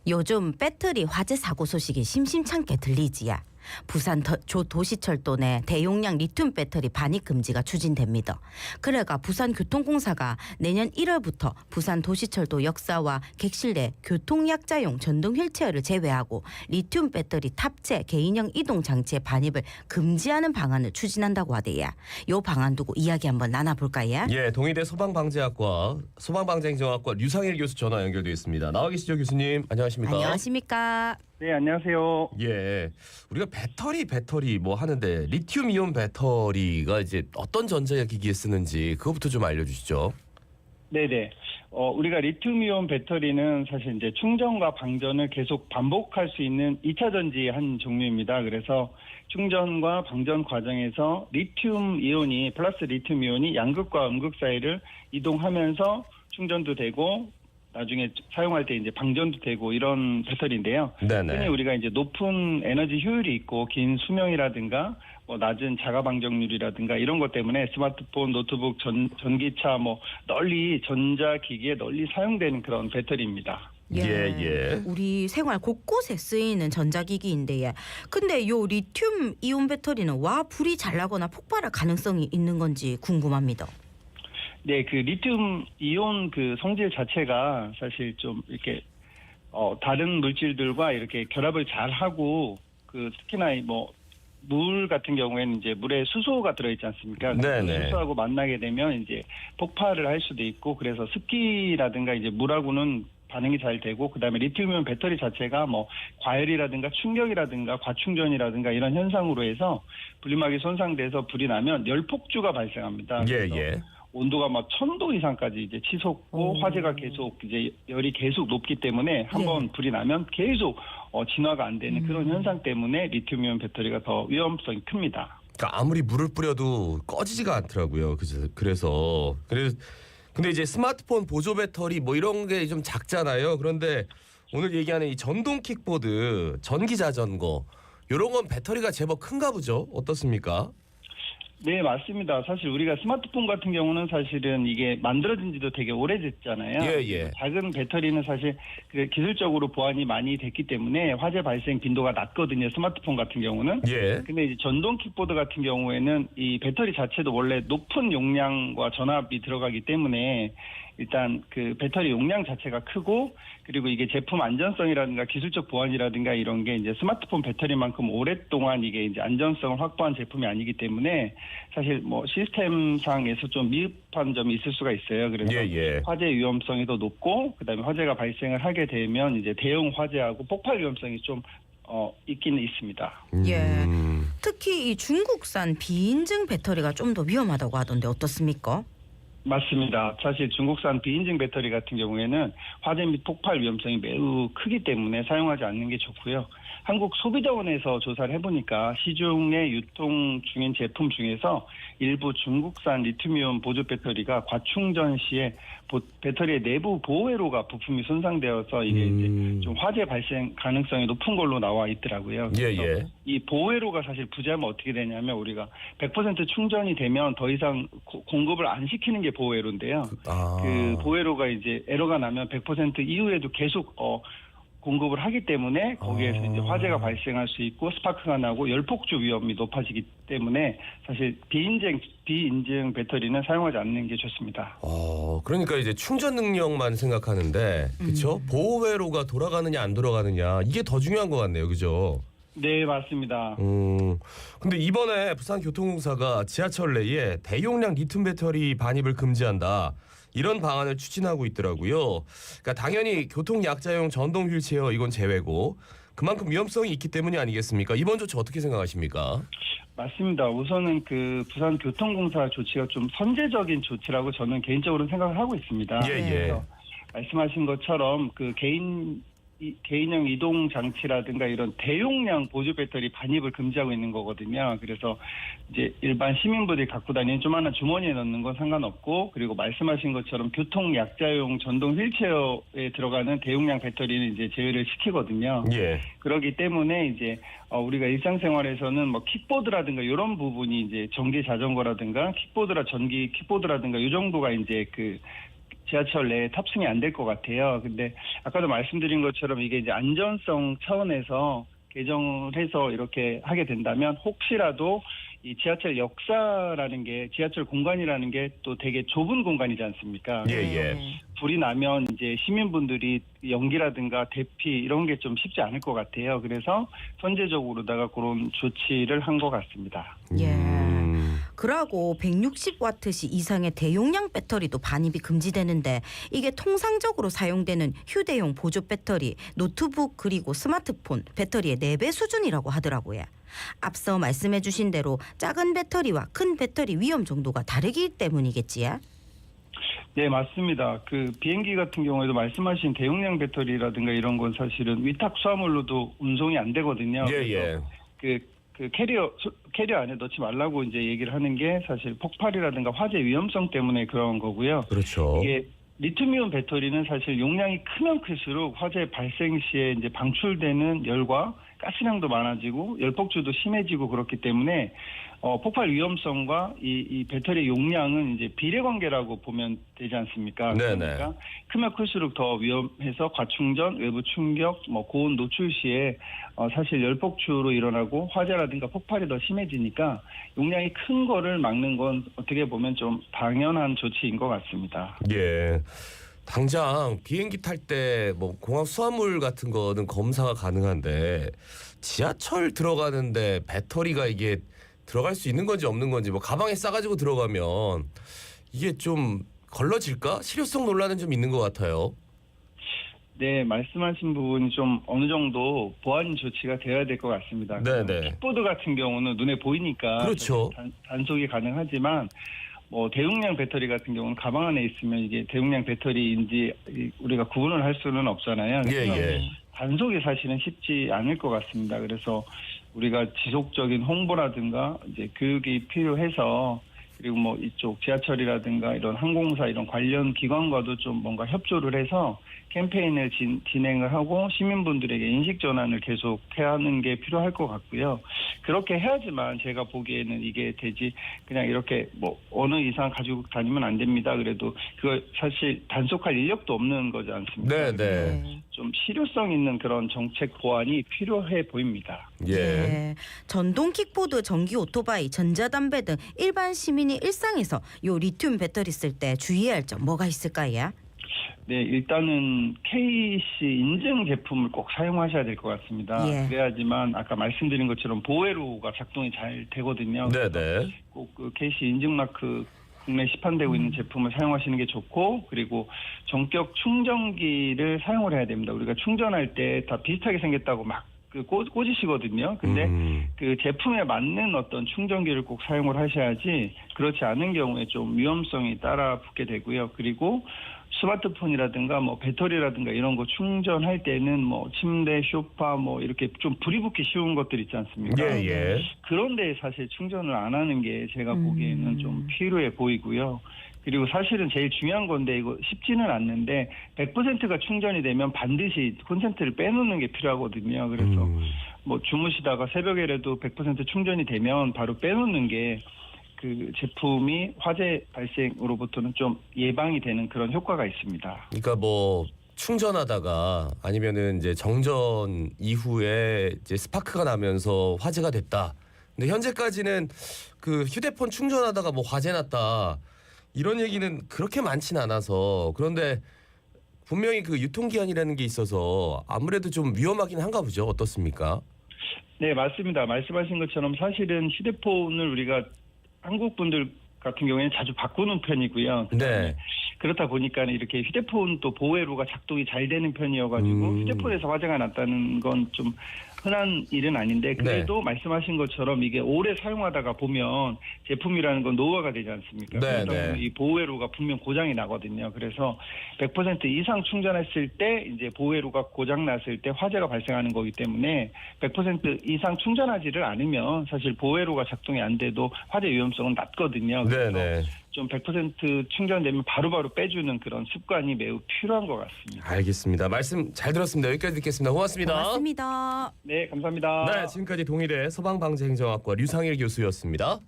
요즘 배터리 화재 사고 소식이 심심찮게 들리지야. 부산 도시철도 내 대용량 리튬 배터리 반입 금지가 추진됩니다. 그래가 부산교통공사가 내년 1월부터 부산 도시철도 역사와 객실 내 교통약자용 전동 휠체어를 제외하고 리튬 배터리 탑재 개인형 이동 장치의 반입을 금지하는 방안을 추진한다고 하대야. 요 방안 두고 이야기 한번 나눠볼까요? 예, 동의대 소방방재학과 소방방재행정학과 류상일 교수 전화 연결되어 있습니다. 나와 계시죠, 교수님? 안녕하십니까? 안녕하십니까? 네, 안녕하세요. 예, 우리가 배터리 뭐 하는데 리튬이온 배터리가 이제 어떤 전자기기에 쓰는지 그것부터 좀 알려주시죠. 네네. 우리가 리튬이온 배터리는 사실 이제 충전과 방전을 계속 반복할 수 있는 2차 전지의 한 종류입니다. 그래서 충전과 방전 과정에서 플러스 리튬 이온이 양극과 음극 사이를 이동하면서 충전도 되고 나중에 사용할 때 이제 방전도 되고 이런 배터리인데요. 네네. 흔히 우리가 이제 높은 에너지 효율이 있고 긴 수명이라든가 뭐 낮은 자가 방정률이라든가 이런 것 때문에 스마트폰, 노트북, 전기차 뭐 널리 전자기기에 널리 사용되는 그런 배터리입니다. 예. 우리 생활 곳곳에 쓰이는 전자기기인데, 근데 요 리튬 이온 배터리는 와 불이 잘 나거나 폭발할 가능성이 있는 건지 궁금합니다. 네, 그 리튬 이온 그 성질 자체가 사실 좀 이렇게 다른 물질들과 이렇게 결합을 잘 하고 그 특히나 뭐 물 같은 경우에는 이제 물에 수소가 들어있지 않습니까? 네네. 수소하고 만나게 되면 이제 폭발을 할 수도 있고 그래서 습기라든가 이제 물하고는 반응이 잘 되고 그다음에 리튬이온 배터리 자체가 뭐 과열이라든가 충격이라든가 과충전이라든가 이런 현상으로 해서 분리막이 손상돼서 불이 나면 열폭주가 발생합니다. 예. 온도가 막 1000도 이상까지 이제 치솟고 화재가 계속 이제 열이 계속 높기 때문에 한번 불이 나면 계속 진화가 안 되는 그런 현상 때문에 리튬이온 배터리가 더 위험성이 큽니다. 그러니까 아무리 물을 뿌려도 꺼지지가 않더라고요. 그래서 근데 이제 스마트폰 보조 배터리 뭐 이런 게 좀 작잖아요. 그런데 오늘 얘기하는 이 전동 킥보드, 전기 자전거 이런 건 배터리가 제법 큰가 보죠. 어떻습니까? 네, 맞습니다. 사실 우리가 스마트폰 같은 경우는 사실은 이게 만들어진 지도 되게 오래됐잖아요. 예. 작은 배터리는 사실 기술적으로 보완이 많이 됐기 때문에 화재 발생 빈도가 낮거든요. 스마트폰 같은 경우는. 예. 근데 이제 전동 킥보드 같은 경우에는 이 배터리 자체도 원래 높은 용량과 전압이 들어가기 때문에 일단 그 배터리 용량 자체가 크고 그리고 이게 제품 안전성이라든가 기술적 보완이라든가 이런 게 이제 스마트폰 배터리만큼 오랫동안 이게 이제 안전성을 확보한 제품이 아니기 때문에 사실 뭐 시스템상에서 좀 미흡한 점이 있을 수가 있어요. 그래서 화재 위험성이 더 높고 그다음에 화재가 발생을 하게 되면 이제 대형 화재하고 폭발 위험성이 좀 있기는 있습니다. 특히 이 중국산 비인증 배터리가 좀 더 위험하다고 하던데 어떻습니까? 맞습니다. 사실 중국산 비인증 배터리 같은 경우에는 화재 및 폭발 위험성이 매우 크기 때문에 사용하지 않는 게 좋고요. 한국 소비자원에서 조사를 해보니까 시중에 유통 중인 제품 중에서 일부 중국산 리튬이온 보조 배터리가 과충전 시에 배터리의 내부 보호회로가 부품이 손상되어서 이게 이제 좀 화재 발생 가능성이 높은 걸로 나와 있더라고요. 이 보호회로가 사실 부재하면 어떻게 되냐면 우리가 100% 충전이 되면 더 이상 공급을 안 시키는 게 보호회로인데요. 그 보호회로가 이제 에러가 나면 100% 이후에도 계속 공급을 하기 때문에 거기에서 이제 화재가 발생할 수 있고 스파크가 나고 열폭주 위험이 높아지기 때문에 사실 비인증 배터리는 사용하지 않는 게 좋습니다. 그러니까 이제 충전 능력만 생각하는데 그렇죠? 보호회로가 돌아가느냐 안 돌아가느냐 이게 더 중요한 것 같네요. 그죠? 네, 맞습니다. 근데 이번에 부산교통공사가 지하철 내에 대용량 리튬 배터리 반입을 금지한다. 이런 방안을 추진하고 있더라고요. 그러니까 당연히 교통약자용 전동 휠체어 이건 제외고 그만큼 위험성이 있기 때문이 아니겠습니까? 이번 조치 어떻게 생각하십니까? 맞습니다. 우선은 그 부산교통공사 조치가 좀 선제적인 조치라고 저는 개인적으로 생각을 하고 있습니다. 그래서 말씀하신 것처럼 그 개인형 이동 장치라든가 이런 대용량 보조 배터리 반입을 금지하고 있는 거거든요. 그래서 이제 일반 시민분들이 갖고 다니는 조그마한 주머니에 넣는 건 상관없고 그리고 말씀하신 것처럼 교통 약자용 전동 휠체어에 들어가는 대용량 배터리는 이제 제외를 시키거든요. 그렇기 때문에 이제 우리가 일상생활에서는 뭐 킥보드라든가 이런 부분이 이제 전기 자전거라든가 전기 킥보드라든가 이 정도가 이제 지하철 내에 탑승이 안 될 것 같아요. 근데 아까도 말씀드린 것처럼 이게 이제 안전성 차원에서 개정을 해서 이렇게 하게 된다면 혹시라도 이 지하철 역사라는 게 지하철 공간이라는 게 또 되게 좁은 공간이지 않습니까? 예. 불이 나면 이제 시민분들이 연기라든가 대피 이런 게 좀 쉽지 않을 것 같아요. 그래서 선제적으로다가 그런 조치를 한 것 같습니다. 예. 그러고 160와트시 이상의 대용량 배터리도 반입이 금지되는데 이게 통상적으로 사용되는 휴대용 보조 배터리, 노트북 그리고 스마트폰 배터리의 4배 수준이라고 하더라고요. 앞서 말씀해 주신 대로 작은 배터리와 큰 배터리 위험 정도가 다르기 때문이겠지요? 네, 맞습니다. 그 비행기 같은 경우에도 말씀하신 대용량 배터리라든가 이런 건 사실은 위탁 수화물로도 운송이 안 되거든요. 예. 그 캐리어 안에 넣지 말라고 이제 얘기를 하는 게 사실 폭발이라든가 화재 위험성 때문에 그런 거고요. 그렇죠. 이게 리튬이온 배터리는 사실 용량이 크면 클수록 화재 발생 시에 이제 방출되는 열과 가스량도 많아지고 열폭주도 심해지고 그렇기 때문에 폭발 위험성과 이 배터리 용량은 이제 비례 관계라고 보면 되지 않습니까? 네네. 그러니까 크면 클수록 더 위험해서 과충전, 외부 충격, 고온 노출 시에 사실 열폭주로 일어나고 화재라든가 폭발이 더 심해지니까 용량이 큰 거를 막는 건 어떻게 보면 좀 당연한 조치인 것 같습니다. 예. 당장 비행기 탈 때 뭐 공항 수화물 같은 거는 검사가 가능한데 지하철 들어가는데 배터리가 이게 들어갈 수 있는 건지 없는 건지 뭐 가방에 싸가지고 들어가면 이게 좀 걸러질까? 실효성 논란은 좀 있는 것 같아요. 네, 말씀하신 부분이 좀 어느 정도 보안 조치가 되어야 될 것 같습니다. 네네. 킥보드 같은 경우는 눈에 보이니까 그렇죠. 단속이 가능하지만 대용량 배터리 같은 경우는 가방 안에 있으면 이게 대용량 배터리인지 우리가 구분을 할 수는 없잖아요. 예. 단속이 사실은 쉽지 않을 것 같습니다. 그래서 우리가 지속적인 홍보라든가 이제 교육이 필요해서 그리고 이쪽 지하철이라든가 이런 항공사 이런 관련 기관과도 좀 뭔가 협조를 해서 캠페인을 진행을 하고 시민분들에게 인식 전환을 계속 해야 하는 게 필요할 것 같고요. 그렇게 해야지만 제가 보기에는 이게 되지 그냥 이렇게 어느 이상 가지고 다니면 안 됩니다. 그래도 그거 사실 단속할 인력도 없는 거지 않습니까? 네. 좀 실효성 있는 그런 정책 보완이 필요해 보입니다. 예. 전동 킥보드, 전기 오토바이, 전자담배 등 일반 시민이 일상에서 요 리튬 배터리 쓸 때 주의해야 할 점 뭐가 있을까요? 네, 일단은 KC 인증 제품을 꼭 사용하셔야 될 것 같습니다. 예. 그래야지만 아까 말씀드린 것처럼 보회로가 작동이 잘 되거든요. 네네. 꼭 그 KC 인증 마크 국내 시판되고 있는 제품을 사용하시는 게 좋고 그리고 전격 충전기를 사용을 해야 됩니다. 우리가 충전할 때 다 비슷하게 생겼다고 막 꽂으시거든요. 근데 그 제품에 맞는 어떤 충전기를 꼭 사용을 하셔야지 그렇지 않은 경우에 좀 위험성이 따라 붙게 되고요. 그리고 스마트폰이라든가 배터리라든가 이런 거 충전할 때는 침대, 소파 이렇게 좀 불이 붙기 쉬운 것들 있지 않습니까? 예. 그런데 사실 충전을 안 하는 게 제가 보기에는 좀 필요해 보이고요. 그리고 사실은 제일 중요한 건데 이거 쉽지는 않는데 100%가 충전이 되면 반드시 콘센트를 빼놓는 게 필요하거든요. 그래서 주무시다가 새벽에라도 100% 충전이 되면 바로 빼놓는 게 그 제품이 화재 발생으로부터는 좀 예방이 되는 그런 효과가 있습니다. 그러니까 충전하다가 아니면은 이제 정전 이후에 이제 스파크가 나면서 화재가 됐다. 근데 현재까지는 그 휴대폰 충전하다가 화재 났다. 이런 얘기는 그렇게 많지는 않아서 그런데 분명히 그 유통기한이라는 게 있어서 아무래도 좀 위험하긴 한가 보죠. 어떻습니까? 네, 맞습니다. 말씀하신 것처럼 사실은 휴대폰을 우리가 한국 분들 같은 경우에는 자주 바꾸는 편이고요. 네. 그렇다 보니까 이렇게 휴대폰 또 보회로가 작동이 잘 되는 편이어가지고 휴대폰에서 화재가 났다는 건 좀 흔한 일은 아닌데 그래도 말씀하신 것처럼 이게 오래 사용하다가 보면 제품이라는 건 노후화가 되지 않습니까? 네, 그러다 보면 이 보회로가 분명 고장이 나거든요. 그래서 100% 이상 충전했을 때 이제 보회로가 고장 났을 때 화재가 발생하는 거기 때문에 100% 이상 충전하지를 않으면 사실 보회로가 작동이 안 돼도 화재 위험성은 낮거든요. 네네. 좀 100% 충전되면 바로바로 빼주는 그런 습관이 매우 필요한 것 같습니다. 알겠습니다. 말씀 잘 들었습니다. 여기까지 듣겠습니다. 고맙습니다. 고맙습니다. 네, 감사합니다. 네, 지금까지 동일의 소방방재행정학과 류상일 교수였습니다.